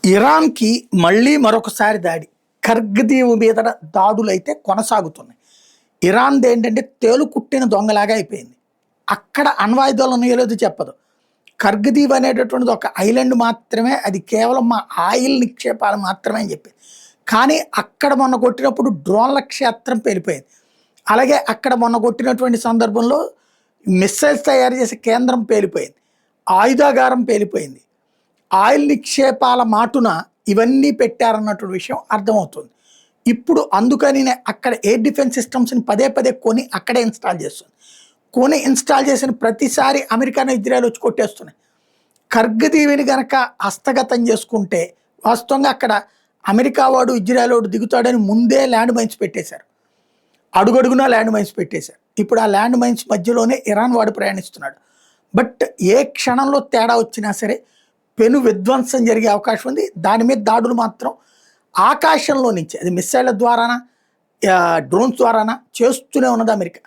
ఇరాన్‌కి మళ్ళీ మరొకసారి దాడి. కర్గ్ దీవు మీద దాడులైతే కొనసాగుతున్నాయి. ఇరాన్‌దేంటంటే తేలుకుట్టిన దొంగలాగా అయిపోయింది. అక్కడ అణ్వాయుధాలు ఉన్నాయో లేదో చెప్పదు. కర్గ్ దీవ్ అనేటటువంటిది ఒక ఐలాండ్ మాత్రమే. అది కేవలం మా ఆయిల్ నిక్షేపాలు మాత్రమే అని చెప్పింది. కానీ అక్కడ మొన్న కొట్టినప్పుడు డ్రోన్ల క్షేత్రం పేలిపోయింది. అలాగే అక్కడ మొన్న కొట్టినటువంటి సందర్భంలో మిస్సైల్స్ తయారు చేసే కేంద్రం పేలిపోయింది. ఆయుధాగారం పేలిపోయింది. ఆయిల్ నిక్షేపాల మాటున ఇవన్నీ పెట్టారన్నటువంటి విషయం అర్థమవుతుంది. ఇప్పుడు అందుకని అక్కడ ఎయిర్ డిఫెన్స్ సిస్టమ్స్ని పదే పదే కొని అక్కడే ఇన్స్టాల్ చేస్తుంది. కొని ఇన్స్టాల్ చేసిన ప్రతిసారి అమెరికాను ఇజ్రాయెల్ వచ్చి కొట్టేస్తున్నాయి. కర్గ్ దీవిని కనుక హస్తగతం చేసుకుంటే వాస్తవంగా అక్కడ అమెరికా వాడు ఇజ్రాయెల్ వాడు దిగుతాడని ముందే ల్యాండ్ మైన్స్ పెట్టేశారు. అడుగడుగునా ల్యాండ్ మైన్స్ పెట్టేశారు. ఇప్పుడు ఆ ల్యాండ్ మైన్స్ మధ్యలోనే ఇరాన్ వాడు ప్రయాణిస్తున్నాడు. బట్ ఏ క్షణంలో తేడా వచ్చినా సరే పెను విధ్వంసం జరిగే అవకాశం ఉంది. దాని మీద దాడులు మాత్రం ఆకాశంలో నుంచి అది మిస్సైళ్ళ ద్వారానా డ్రోన్స్ ద్వారానా చేస్తూనే ఉన్నది అమెరికా.